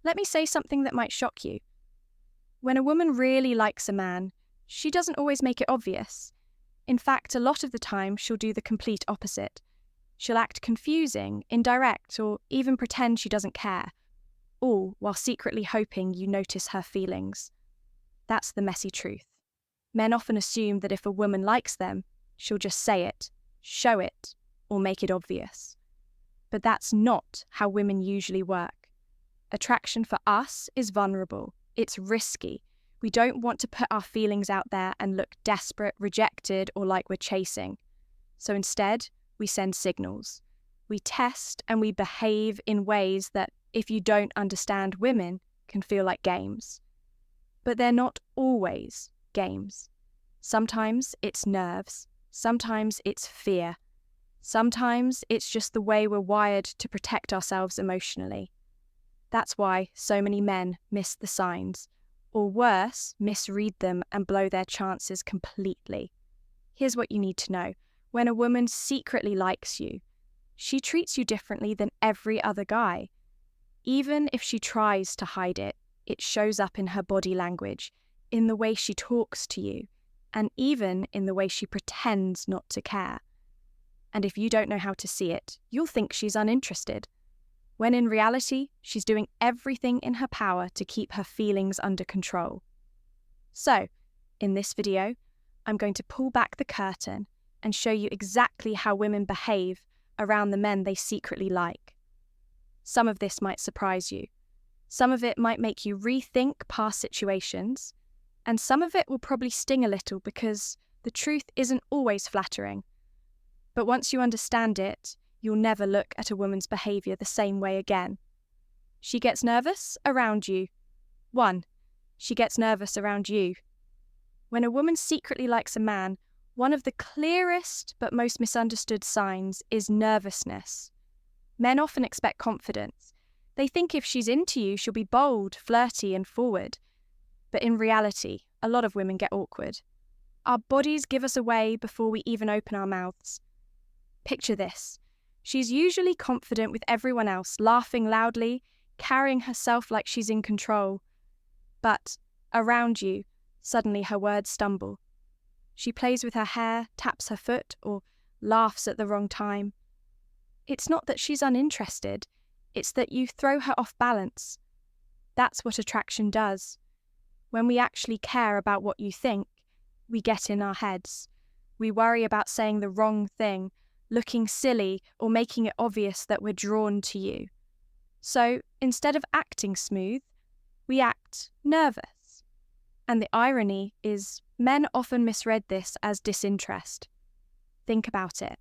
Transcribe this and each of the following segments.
Let me say something that might shock you. When a woman really likes a man, she doesn't always make it obvious. In fact, a lot of the time, she'll do the complete opposite. She'll act confusing, indirect, or even pretend she doesn't care, all while secretly hoping you notice her feelings. That's the messy truth. Men often assume that if a woman likes them, she'll just say it, show it, or make it obvious. But that's not how women usually work. Attraction for us is vulnerable. It's risky. We don't want to put our feelings out there and look desperate, rejected, or like we're chasing. So instead, we send signals. We test and we behave in ways that, if you don't understand women, can feel like games. But they're not always games. Sometimes it's nerves. Sometimes it's fear. Sometimes it's just the way we're wired to protect ourselves emotionally. That's why so many men miss the signs, or worse, misread them and blow their chances completely. Here's what you need to know. When a woman secretly likes you, she treats you differently than every other guy. Even if she tries to hide it, it shows up in her body language, in the way she talks to you, and even in the way she pretends not to care. And if you don't know how to see it, you'll think she's uninterested, when in reality, she's doing everything in her power to keep her feelings under control. So, in this video, I'm going to pull back the curtain and show you exactly how women behave around the men they secretly like. Some of this might surprise you. Some of it might make you rethink past situations, and some of it will probably sting a little because the truth isn't always flattering. But once you understand it, you'll never look at a woman's behaviour the same way again. She gets nervous around you. 1. She gets nervous around you. When a woman secretly likes a man, one of the clearest but most misunderstood signs is nervousness. Men often expect confidence. They think if she's into you, she'll be bold, flirty, and forward. But in reality, a lot of women get awkward. Our bodies give us away before we even open our mouths. Picture this. She's usually confident with everyone else, laughing loudly, carrying herself like she's in control. But around you, suddenly her words stumble. She plays with her hair, taps her foot, or laughs at the wrong time. It's not that she's uninterested, it's that you throw her off balance. That's what attraction does. When we actually care about what you think, we get in our heads. We worry about saying the wrong thing, looking silly, or making it obvious that we're drawn to you. So, instead of acting smooth, we act nervous. And the irony is, men often misread this as disinterest. Think about it.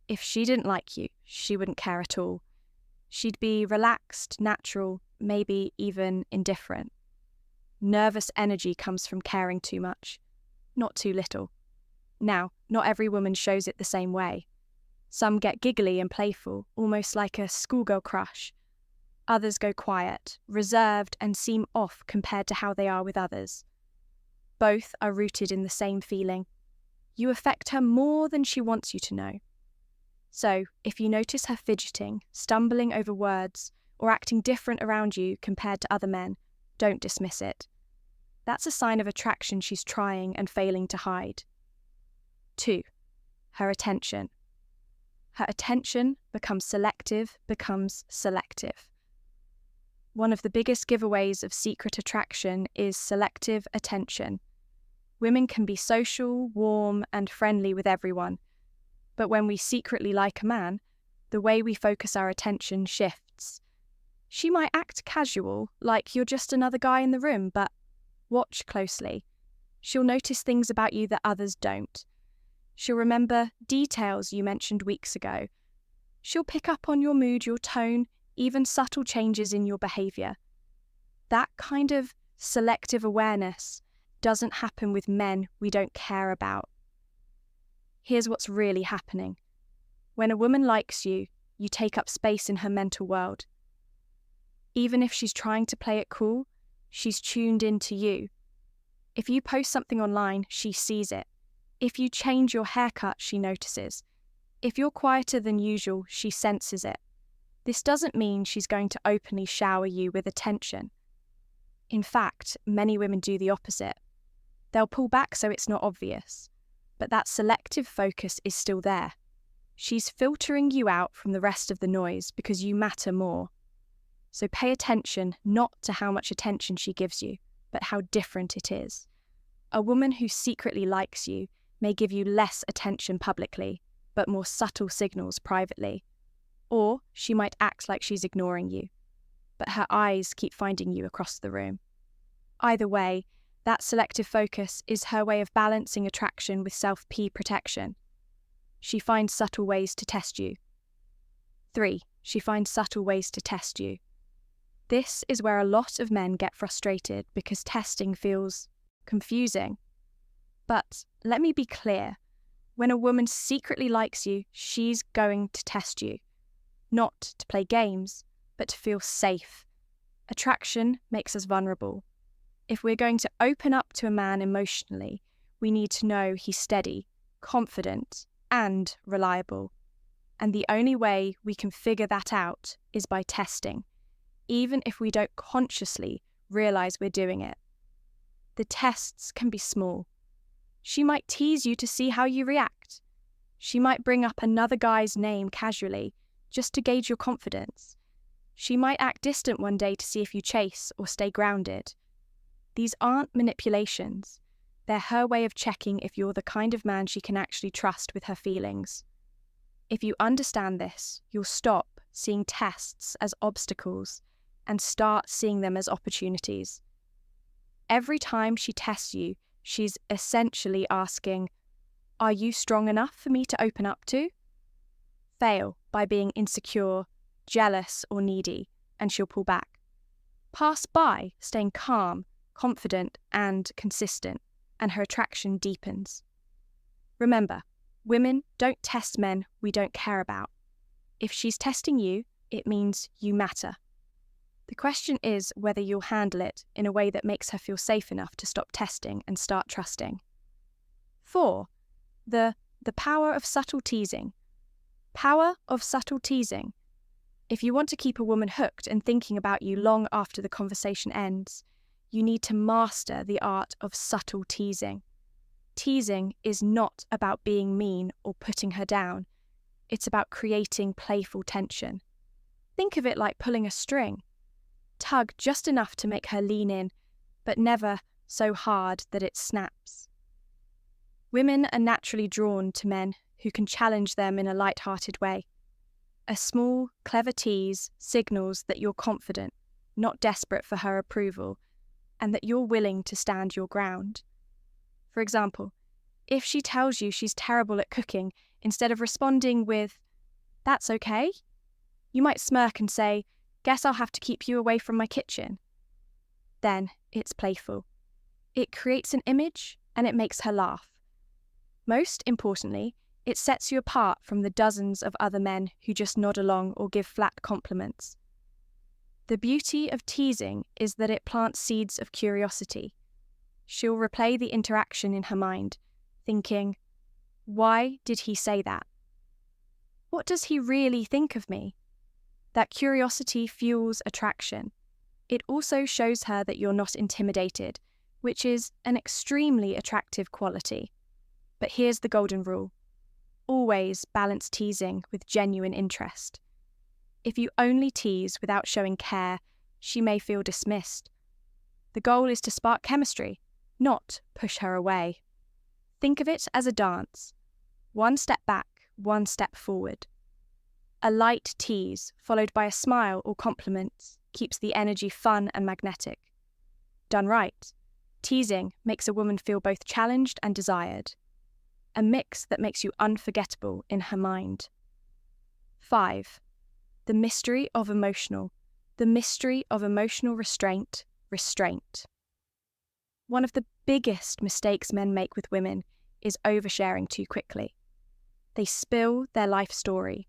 If she didn't like you, she wouldn't care at all. She'd be relaxed, natural, maybe even indifferent. Nervous energy comes from caring too much, not too little. Now, not every woman shows it the same way. Some get giggly and playful, almost like a schoolgirl crush. Others go quiet, reserved, and seem off compared to how they are with others. Both are rooted in the same feeling. You affect her more than she wants you to know. So, if you notice her fidgeting, stumbling over words, or acting different around you compared to other men, don't dismiss it. That's a sign of attraction she's trying and failing to hide. 2. Her attention. Her attention becomes selective. One of the biggest giveaways of secret attraction is selective attention. Women can be social, warm, and friendly with everyone. But when we secretly like a man, the way we focus our attention shifts. She might act casual, like you're just another guy in the room, but watch closely. She'll notice things about you that others don't. She'll remember details you mentioned weeks ago. She'll pick up on your mood, your tone, even subtle changes in your behaviour. That kind of selective awareness doesn't happen with men we don't care about. Here's what's really happening. When a woman likes you, you take up space in her mental world. Even if she's trying to play it cool, she's tuned into you. If you post something online, she sees it. If you change your haircut, she notices. If you're quieter than usual, she senses it. This doesn't mean she's going to openly shower you with attention. In fact, many women do the opposite. They'll pull back so it's not obvious, but that selective focus is still there. She's filtering you out from the rest of the noise because you matter more. So pay attention not to how much attention she gives you, but how different it is. A woman who secretly likes you may give you less attention publicly, but more subtle signals privately. Or she might act like she's ignoring you, but her eyes keep finding you across the room. Either way, that selective focus is her way of balancing attraction with self-protection. She finds subtle ways to test you. 3. She finds subtle ways to test you. This is where a lot of men get frustrated because testing feels confusing. But let me be clear, when a woman secretly likes you, she's going to test you. Not to play games, but to feel safe. Attraction makes us vulnerable. If we're going to open up to a man emotionally, we need to know he's steady, confident, and reliable. And the only way we can figure that out is by testing, even if we don't consciously realize we're doing it. The tests can be small. She might tease you to see how you react. She might bring up another guy's name casually, just to gauge your confidence. She might act distant one day to see if you chase or stay grounded. These aren't manipulations. They're her way of checking if you're the kind of man she can actually trust with her feelings. If you understand this, you'll stop seeing tests as obstacles and start seeing them as opportunities. Every time she tests you, she's essentially asking, "Are you strong enough for me to open up to?" Fail by being insecure, jealous, or needy, and she'll pull back. Pass by staying calm, confident, and consistent, and her attraction deepens. Remember, women don't test men we don't care about. If she's testing you, it means you matter. The question is whether you'll handle it in a way that makes her feel safe enough to stop testing and start trusting. 4. The power of subtle teasing. Power of subtle teasing. If you want to keep a woman hooked and thinking about you long after the conversation ends, you need to master the art of subtle teasing. Teasing is not about being mean or putting her down. It's about creating playful tension. Think of it like pulling a string. Tug just enough to make her lean in, but never so hard that it snaps. Women are naturally drawn to men who can challenge them in a light-hearted way. A small, clever tease signals that you're confident, not desperate for her approval, and that you're willing to stand your ground. For example, if she tells you she's terrible at cooking, instead of responding with, "That's okay," you might smirk and say, "Guess I'll have to keep you away from my kitchen." Then it's playful. It creates an image and it makes her laugh. Most importantly, it sets you apart from the dozens of other men who just nod along or give flat compliments. The beauty of teasing is that it plants seeds of curiosity. She'll replay the interaction in her mind, thinking, "Why did he say that? What does he really think of me?" That curiosity fuels attraction. It also shows her that you're not intimidated, which is an extremely attractive quality. But here's the golden rule. Always balance teasing with genuine interest. If you only tease without showing care, she may feel dismissed. The goal is to spark chemistry, not push her away. Think of it as a dance. One step back, one step forward. A light tease, followed by a smile or compliment, keeps the energy fun and magnetic. Done right, teasing makes a woman feel both challenged and desired. A mix that makes you unforgettable in her mind. 5. The mystery of emotional restraint. One of the biggest mistakes men make with women is oversharing too quickly. They spill their life story,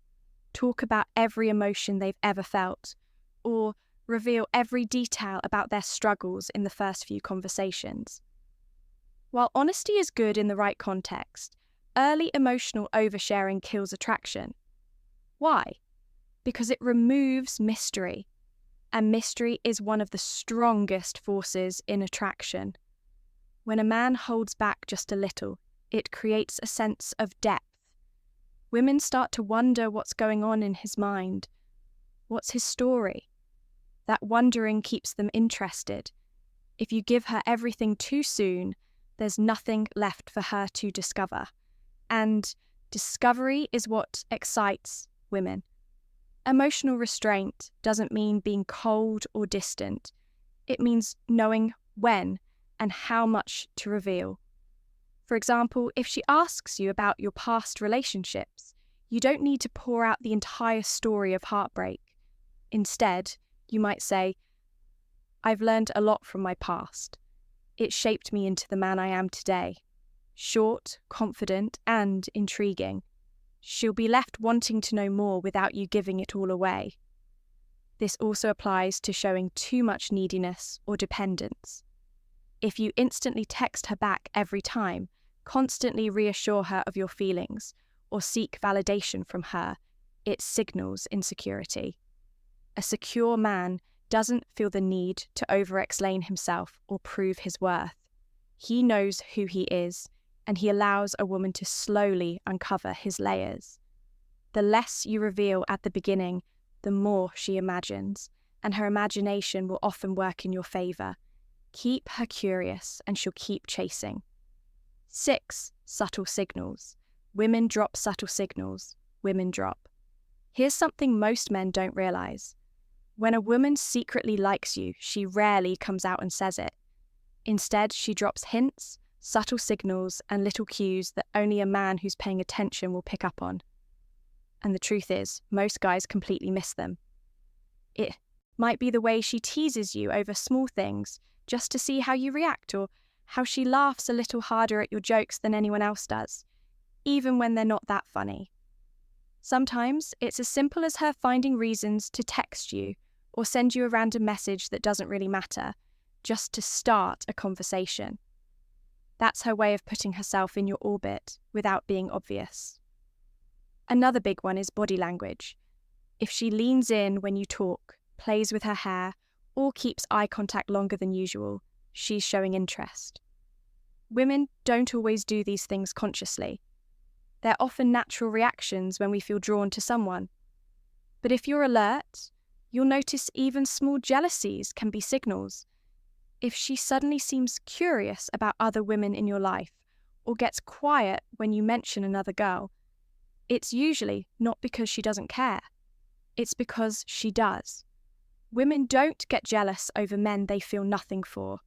talk about every emotion they've ever felt, or reveal every detail about their struggles in the first few conversations. While honesty is good in the right context, early emotional oversharing kills attraction. Why? Because it removes mystery, and mystery is one of the strongest forces in attraction. When a man holds back just a little, it creates a sense of depth. Women start to wonder what's going on in his mind. What's his story? That wondering keeps them interested. If you give her everything too soon, there's nothing left for her to discover. And discovery is what excites women. Emotional restraint doesn't mean being cold or distant. It means knowing when and how much to reveal. For example, if she asks you about your past relationships, you don't need to pour out the entire story of heartbreak. Instead, you might say, "I've learned a lot from my past. It shaped me into the man I am today." Short, confident, and intriguing. She'll be left wanting to know more without you giving it all away. This also applies to showing too much neediness or dependence. If you instantly text her back every time, constantly reassure her of your feelings, or seek validation from her, it signals insecurity. A secure man doesn't feel the need to over-explain himself or prove his worth. He knows who he is, and he allows a woman to slowly uncover his layers. The less you reveal at the beginning, the more she imagines, and her imagination will often work in your favour. Keep her curious, and she'll keep chasing. 6. Subtle signals. Women drop subtle signals. Women drop. Here's something most men don't realise. When a woman secretly likes you, she rarely comes out and says it. Instead, she drops hints, subtle signals, and little cues that only a man who's paying attention will pick up on. And the truth is, most guys completely miss them. It might be the way she teases you over small things, just to see how you react, or how she laughs a little harder at your jokes than anyone else does, even when they're not that funny. Sometimes it's as simple as her finding reasons to text you or send you a random message that doesn't really matter, just to start a conversation. That's her way of putting herself in your orbit without being obvious. Another big one is body language. If she leans in when you talk, plays with her hair, or keeps eye contact longer than usual, she's showing interest. Women don't always do these things consciously. They're often natural reactions when we feel drawn to someone. But if you're alert, you'll notice even small jealousies can be signals. If she suddenly seems curious about other women in your life, or gets quiet when you mention another girl, it's usually not because she doesn't care. It's because she does. Women don't get jealous over men they feel nothing for.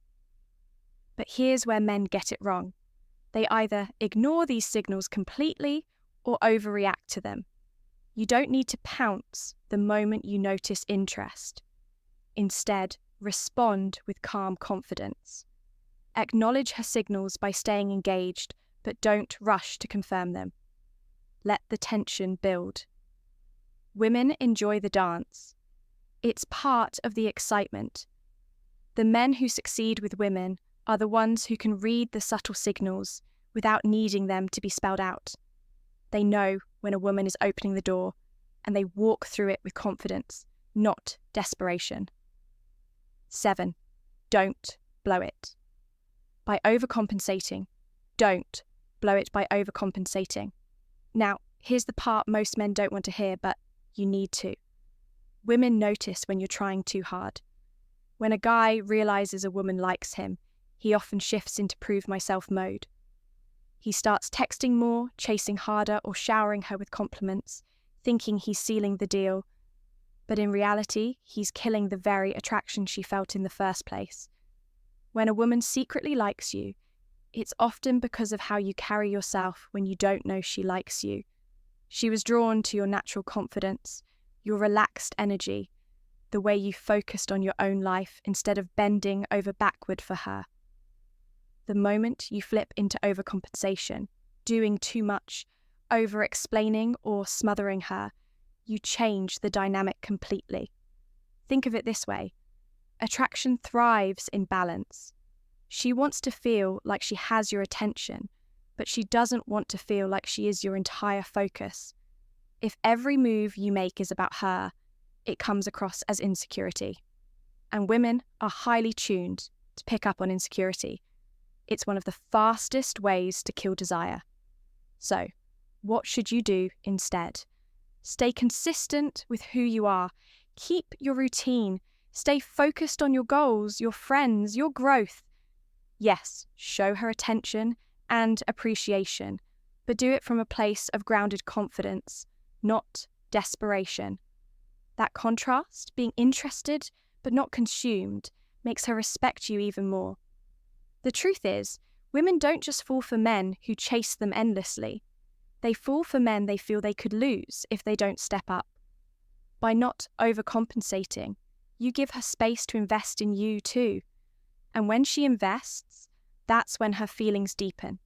But here's where men get it wrong. They either ignore these signals completely or overreact to them. You don't need to pounce the moment you notice interest. Instead, respond with calm confidence. Acknowledge her signals by staying engaged, but don't rush to confirm them. Let the tension build. Women enjoy the dance. It's part of the excitement. The men who succeed with women are the ones who can read the subtle signals without needing them to be spelled out. They know when a woman is opening the door, and they walk through it with confidence, not desperation. 7. Don't blow it. By overcompensating, don't blow it by overcompensating. Now, here's the part most men don't want to hear, but you need to. Women notice when you're trying too hard. When a guy realizes a woman likes him, he often shifts into prove myself mode. He starts texting more, chasing harder, or showering her with compliments, thinking he's sealing the deal. But in reality, he's killing the very attraction she felt in the first place. When a woman secretly likes you, it's often because of how you carry yourself when you don't know she likes you. She was drawn to your natural confidence, your relaxed energy, the way you focused on your own life instead of bending over backward for her. The moment you flip into overcompensation, doing too much, over-explaining or smothering her, you change the dynamic completely. Think of it this way. Attraction thrives in balance. She wants to feel like she has your attention, but she doesn't want to feel like she is your entire focus. If every move you make is about her, it comes across as insecurity. And women are highly tuned to pick up on insecurity. It's one of the fastest ways to kill desire. So, what should you do instead? Stay consistent with who you are. Keep your routine. Stay focused on your goals, your friends, your growth. Yes, show her attention and appreciation, but do it from a place of grounded confidence, not desperation. That contrast, being interested but not consumed, makes her respect you even more. The truth is, women don't just fall for men who chase them endlessly. They fall for men they feel they could lose if they don't step up. By not overcompensating, you give her space to invest in you too. And when she invests, that's when her feelings deepen.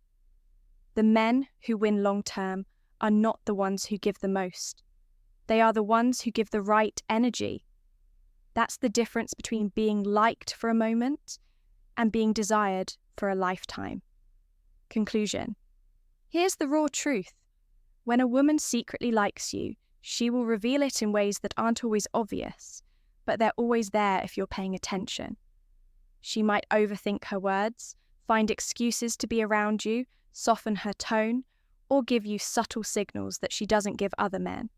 The men who win long term are not the ones who give the most. They are the ones who give the right energy. That's the difference between being liked for a moment and being desired for a lifetime. Conclusion. Here's the raw truth. When a woman secretly likes you, she will reveal it in ways that aren't always obvious, but they're always there if you're paying attention. She might overthink her words, find excuses to be around you, soften her tone, or give you subtle signals that she doesn't give other men.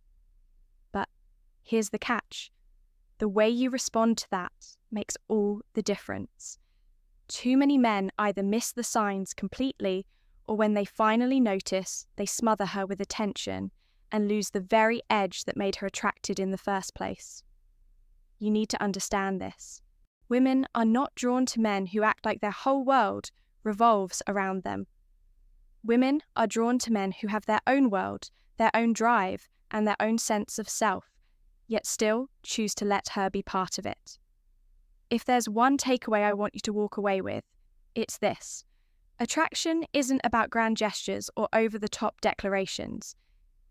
But here's the catch. The way you respond to that makes all the difference. Too many men either miss the signs completely, or when they finally notice, they smother her with attention and lose the very edge that made her attracted in the first place. You need to understand this. Women are not drawn to men who act like their whole world revolves around them. Women are drawn to men who have their own world, their own drive, and their own sense of self, yet still choose to let her be part of it. If there's one takeaway I want you to walk away with, it's this. Attraction isn't about grand gestures or over-the-top declarations.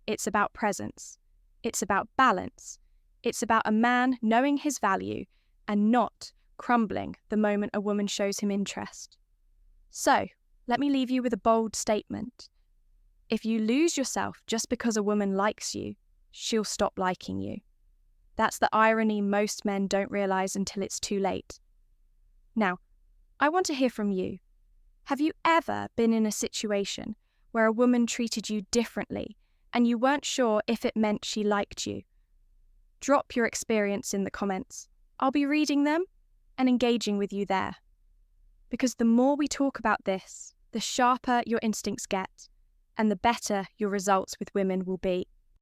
It's about presence. It's about balance. It's about a man knowing his value and not crumbling the moment a woman shows him interest. So, let me leave you with a bold statement. If you lose yourself just because a woman likes you, she'll stop liking you. That's the irony most men don't realize until it's too late. Now, I want to hear from you. Have you ever been in a situation where a woman treated you differently and you weren't sure if it meant she liked you? Drop your experience in the comments. I'll be reading them and engaging with you there. Because the more we talk about this, the sharper your instincts get, and the better your results with women will be.